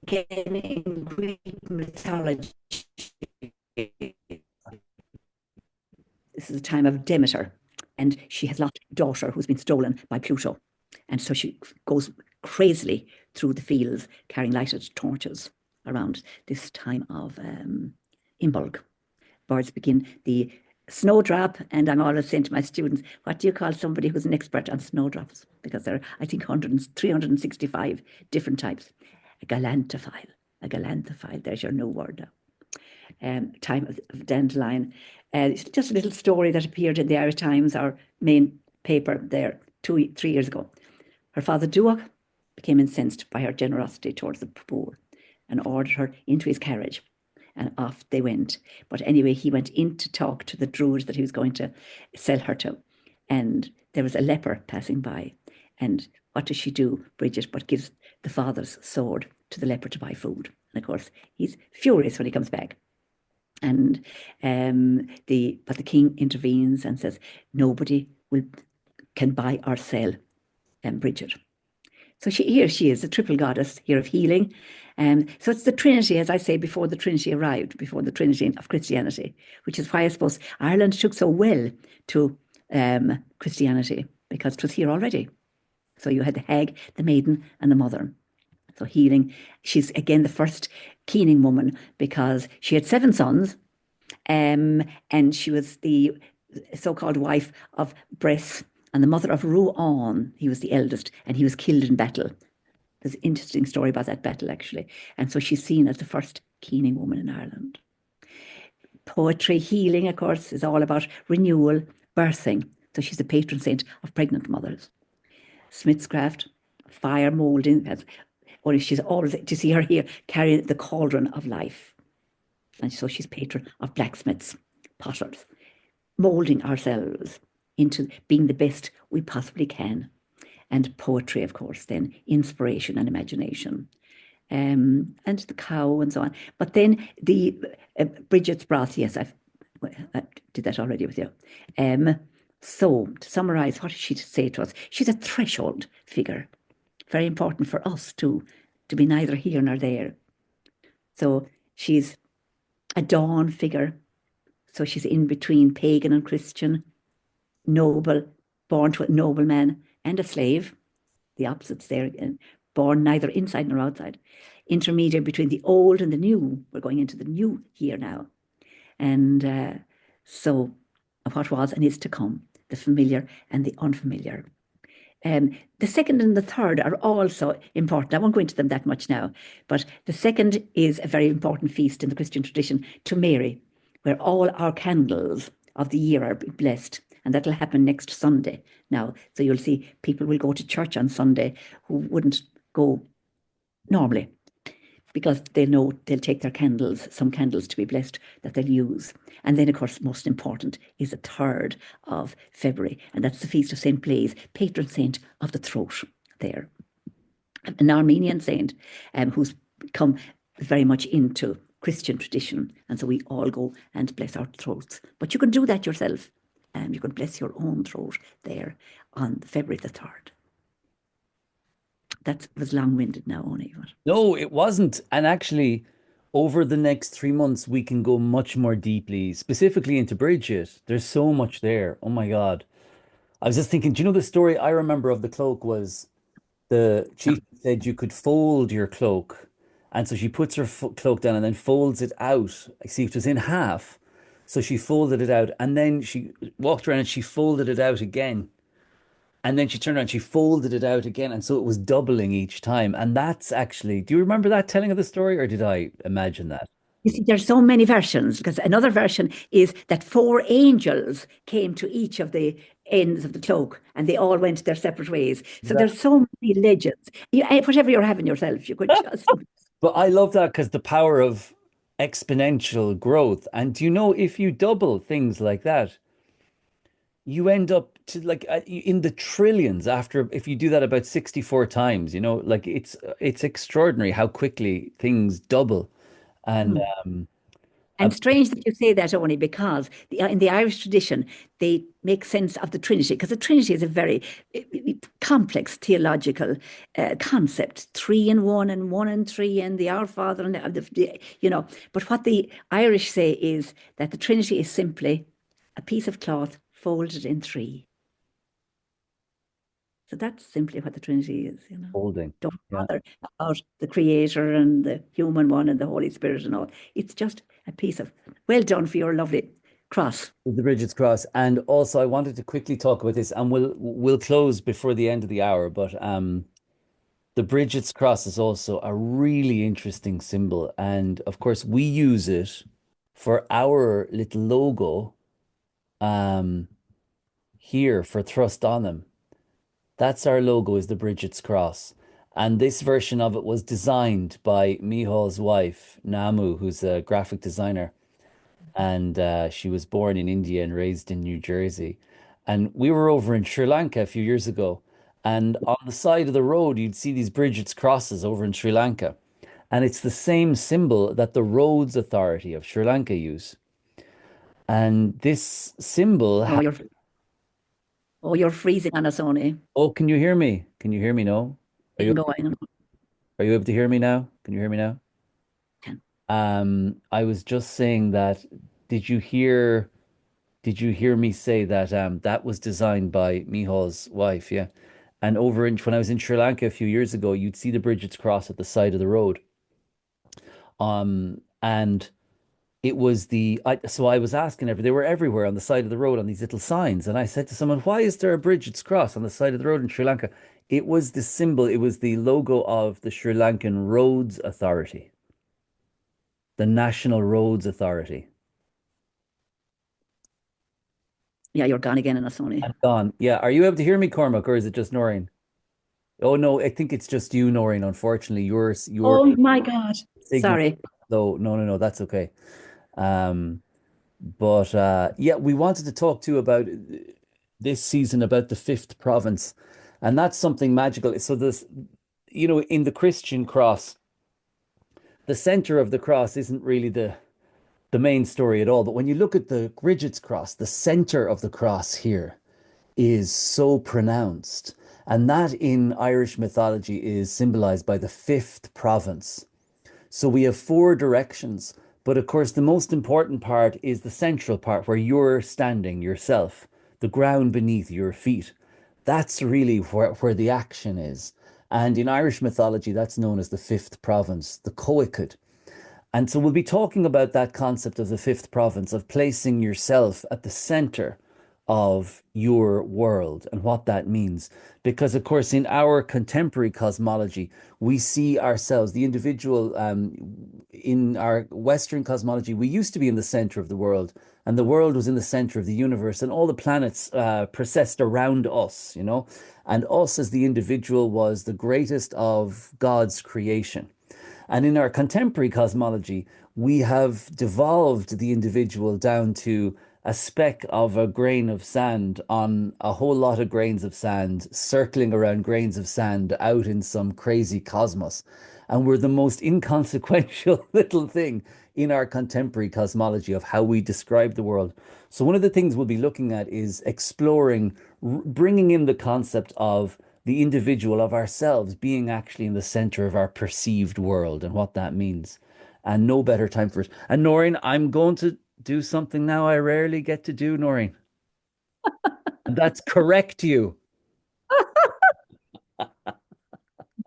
Again, in Greek mythology, this is the time of Demeter, and she has lost a daughter who's been stolen by Pluto. And so she goes crazily through the fields carrying lighted torches around this time of Imbolc. Birds begin the snowdrop, and I'm always saying to my students, what do you call somebody who's an expert on snowdrops? Because there are, I think, 365 different types. A galantophile, there's your new word now. Time of dandelion. It's just a little story that appeared in the Irish Times, our main paper there 3 years ago. Her father, Duach, became incensed by her generosity towards the poor and ordered her into his carriage. And off they went. But anyway, he went in to talk to the druid that he was going to sell her to. And there was a leper passing by. And what does she do, Brigid, but gives the father's sword to the leper to buy food. And of course, he's furious when he comes back. And but the king intervenes and says, nobody can buy or sell Brigid. So here she is, a triple goddess here of healing. So it's the Trinity, as I say, before the Trinity arrived, before the Trinity of Christianity, which is why I suppose Ireland took so well to Christianity, because it was here already. So you had the hag, the maiden, and the mother. So healing. She's again the first Keening woman because she had 7 sons, and she was the so-called wife of Bress and the mother of Ruan. He was the eldest, and he was killed in battle. There's an interesting story about that battle, actually. And so she's seen as the first Keening woman in Ireland. Poetry, healing, of course, is all about renewal, birthing. So she's the patron saint of pregnant mothers. Smithscraft, fire moulding, only she's always, to see her here, carrying the cauldron of life. And so she's patron of blacksmiths, potters, moulding ourselves into being the best we possibly can. And poetry, of course, then inspiration and imagination. And the cow and so on. But then the Brigid's broth, yes, I did that already with you. So to summarize, what is she to say to us? She's a threshold figure. Very important for us to be neither here nor there. So she's a dawn figure. So she's in between pagan and Christian, noble, born to a nobleman and a slave, the opposites there again, born neither inside nor outside, intermediate between the old and the new. We're going into the new here now. And so what was and is to come, the familiar and the unfamiliar. The second and the third are also important. I won't go into them that much now, but the second is a very important feast in the Christian tradition to Mary, where all our candles of the year are blessed. And that'll happen next Sunday now. So you'll see people will go to church on Sunday who wouldn't go normally, because they know they'll take their candles, some candles to be blessed that they'll use. And then, of course, most important is the 3rd of February, and that's the feast of St. Blaise, patron saint of the throat there. An Armenian saint who's come very much into Christian tradition, and so we all go and bless our throats. But you can do that yourself. You can bless your own throat there on February the 3rd. That was long-winded now, only. No, it wasn't. And actually, over the next 3 months, we can go much more deeply, specifically into Brigid. There's so much there. Oh my God. I was just thinking, do you know the story I remember of the cloak was the chief said you could fold your cloak. And so she puts her cloak down and then folds it out. I see it was in half. So she folded it out and then she walked around and she folded it out again. And then she turned around, she folded it out again. And so it was doubling each time. And that's actually, do you remember that telling of the story or did I imagine that? You see, there's so many versions because another version is that four angels came to each of the ends of the cloak and they all went their separate ways. So That, there's so many legends. Whatever you're having yourself, you could just. but I love that because the power of exponential growth. And you know, if you double things like that, you end up to like in the trillions after if you do that about 64 times, you know, like it's extraordinary how quickly things double. And Mm. um And strange that you say that only because in the Irish tradition, they make sense of the Trinity, because the Trinity is a very complex theological concept. Three and one and three, and the Our Father, and you know. But what the Irish say is that the Trinity is simply a piece of cloth folded in three. So that's simply what the Trinity is, you know. holding. Don't Yeah. bother about the Creator and the human one and the Holy Spirit and all. It's just a piece of, well done for your lovely cross. The Brigid's Cross. And also I wanted to quickly talk about this and we'll close before the end of the hour, but the Brigid's Cross is also a really interesting symbol. And of course we use it for our little logo um here for Thrust on them. That's our logo is the Brigid's Cross. And this version of it was designed by Mihal's wife, Namu, who's a graphic designer. And she was born in India and raised in New Jersey. And we were over in Sri Lanka a few years ago. And on the side of the road, you'd see these Brigid's crosses over in Sri Lanka. And it's the same symbol that the Roads Authority of Sri Lanka use. And this symbol, Oh, you're freezing on us, Oni. oh, can you hear me? Can you hear me now? Are you Getting going. are you able to hear me now? Can you hear me now? I was just saying that did you hear me say that that was designed by Mihal's wife, yeah. And over in when I was in Sri Lanka a few years ago, you'd see the Brigid's Cross at the side of the road. And it was so I was asking they were everywhere on the side of the road on these little signs. And I said to someone, why is there a Brigid's Cross on the side of the road in Sri Lanka? It was the symbol, it was the logo of the Sri Lankan Roads Authority, the National Roads Authority. Yeah, you're gone again on us, Oni. I'm gone. Yeah. Are you able to hear me, Cormac, or is it just Noreen? Oh no, I think it's just you, Noreen. Unfortunately, your Oh my God. signal. Sorry. No, no, no, no, that's okay. Um, but yeah, we wanted to talk to you about this season about the fifth province, and that's something magical. So this, you know, in the Christian cross, the center of the cross isn't really the main story at all. But when you look at the Brigid's cross, the center of the cross here is so pronounced. And that in Irish mythology is symbolized by the fifth province. So we have four directions, but of course, the most important part is the central part where you're standing yourself, the ground beneath your feet. That's really where the action is. And in Irish mythology, that's known as the fifth province, the Coicad. And so we'll be talking about that concept of the fifth province, of placing yourself at the center of your world and what that means. Because, of course, in our contemporary cosmology, we see ourselves, the individual, in our Western cosmology, we used to be in the center of the world, and the world was in the center of the universe, and all the planets processed around us, you know, and us as the individual was the greatest of God's creation. And in our contemporary cosmology, we have devolved the individual down to a speck of a grain of sand on a whole lot of grains of sand, circling around grains of sand out in some crazy cosmos. And we're the most inconsequential little thing in our contemporary cosmology of how we describe the world. So, one of the things we'll be looking at is exploring, bringing in the concept of the individual of ourselves being actually in the center of our perceived world and what that means. And no better time for it. And Noreen, I'm going to do something now I rarely get to do, Noreen. That's correct, you.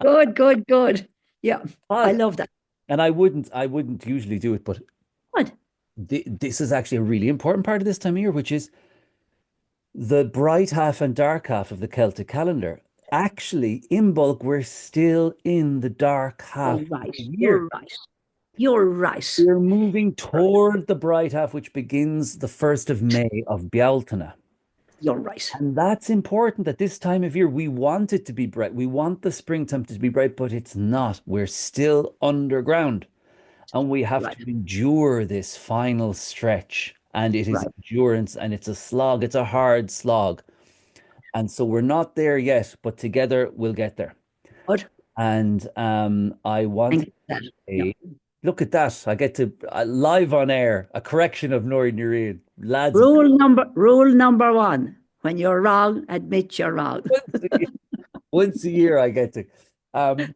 Good, good, good. Yeah, I But love that. and I wouldn't usually do it, but Good. this is actually a really important part of this time of year, which is the bright half and dark half of the Celtic calendar. Actually, in bulk, we're still in the dark half You're of right. the year. You're right. You're right. We're moving toward the bright half, which begins the 1st of May of Bealtaine. You're right. And that's important at this time of year. We want it to be bright. We want the springtime to be bright, but it's not. We're still underground and we have Right. to endure this final stretch. And it is Right. endurance and it's a slog. It's a hard slog. And so we're not there yet, but together we'll get there. Good. And I want Thank to you for that. Yeah. say, look at that. I get to live on air, a correction of Nori Nurin. Lads, Rule number one. When you're wrong, admit you're wrong. once a year I get to. Um,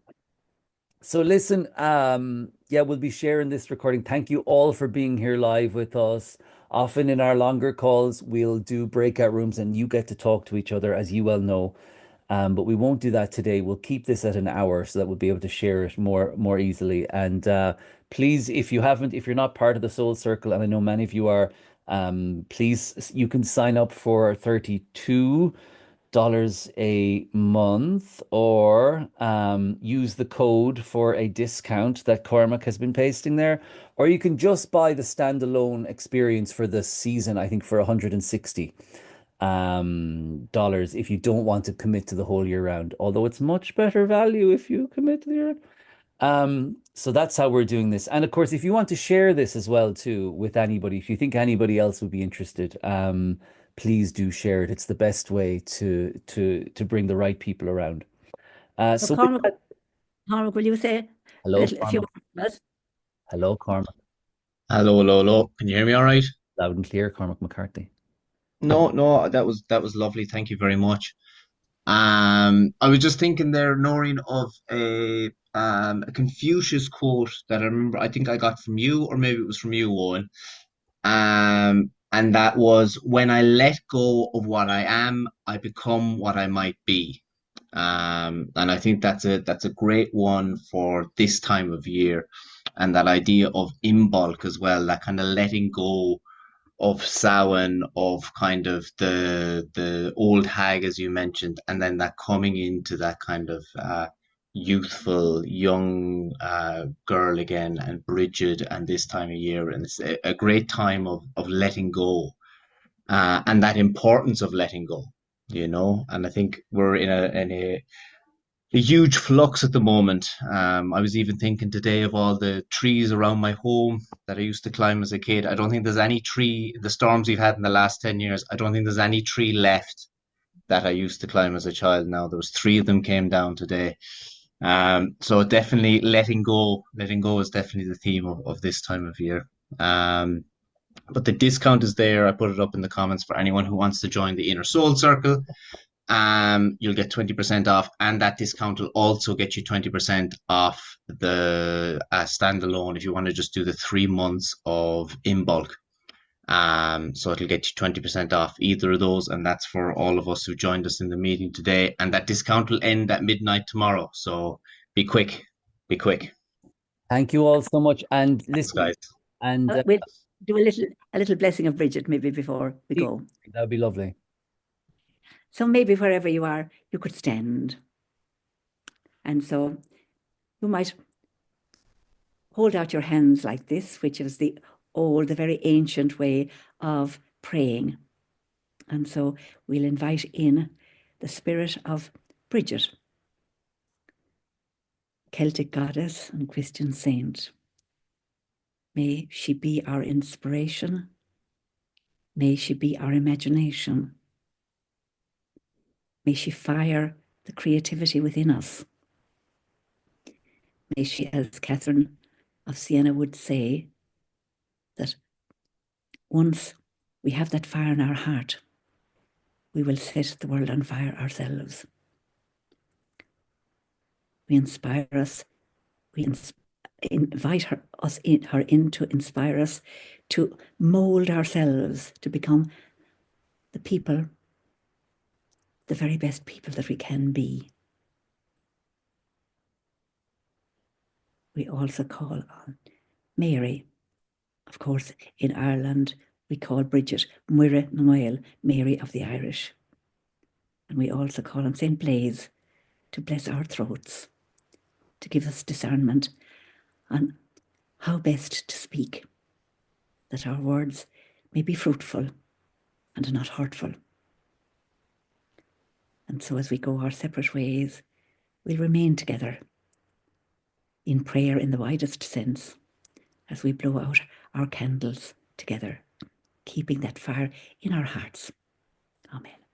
so listen, yeah, we'll be sharing this recording. Thank you all for being here live with us. Often in our longer calls, we'll do breakout rooms and you get to talk to each other, as you well know. But we won't do that today. We'll keep this at an hour so that we'll be able to share it more easily. And please, if you're not part of the Soul Circle, and I know many of you are, please, you can sign up for $32 a month or use the code for a discount that Cormac has been pasting there. Or you can just buy the standalone experience for the season, I think for 160 dollars if you don't want to commit to the whole year round. Although it's much better value if you commit to the year round. So that's how we're doing this. And of course, if you want to share this as well too with anybody, if you think anybody else would be interested, please do share it. It's the best way to bring the right people around. So, So with that, Cormac, will you say hello, a few Cormac. words? Hello, Cormac. Hello, hello, hello. Can you hear me all right? Loud and clear, Cormac McCarthy. No, no, that was lovely. Thank you very much. I was just thinking there, Noreen, of a Confucius quote that I remember. I think I got from you, or maybe it was from you, Owen. And that was, "When I let go of what I am, I become what I might be." And I think that's a great one for this time of year, and that idea of Imbolc as well, that kind of letting go of Samhain, of kind of the old hag as you mentioned, and then that coming into that kind of youthful young girl again, and Brigid, and this time of year, and it's a great time of letting go, and that importance of letting go, and I think we're in a huge flux at the moment. I was even thinking today of all the trees around my home that I used to climb as a kid. I don't think there's any tree, the storms we've had in the last 10 years, I don't think there's any tree left that I used to climb as a child now. There was three of them came down today. So definitely letting go is definitely the theme of this time of year. But the discount is there. I put it up in the comments for anyone who wants to join the Inner Soul Circle. You'll get 20% off, and that discount will also get you 20% off the standalone if you want to just do the 3 months of Imbolc. So it'll get you 20% off either of those, and that's for all of us who joined us in the meeting today. And that discount will end at midnight tomorrow. So be quick, be quick. Thank you all so much. And Thanks, listen, guys. and We'll do a little blessing of Brigid maybe before we go. that'd be lovely. So maybe wherever you are, you could stand. And so you might hold out your hands like this, which is the very ancient way of praying. And so we'll invite in the spirit of Brigid, Celtic goddess and Christian saint. May she be our inspiration. May she be our imagination. May she fire the creativity within us. May she, as Catherine of Siena would say, that once we have that fire in our heart, we will set the world on fire ourselves. We inspire us. We invite her in to inspire us to mold ourselves to become the people the very best people that we can be. We also call on Mary. Of course, in Ireland, we call Brigid Muire Noel, Mary of the Irish. And we also call on St. Blaise to bless our throats, to give us discernment on how best to speak, that our words may be fruitful and not hurtful. And so as we go our separate ways, we'll remain together in prayer in the widest sense, as we blow out our candles together, keeping that fire in our hearts. Amen.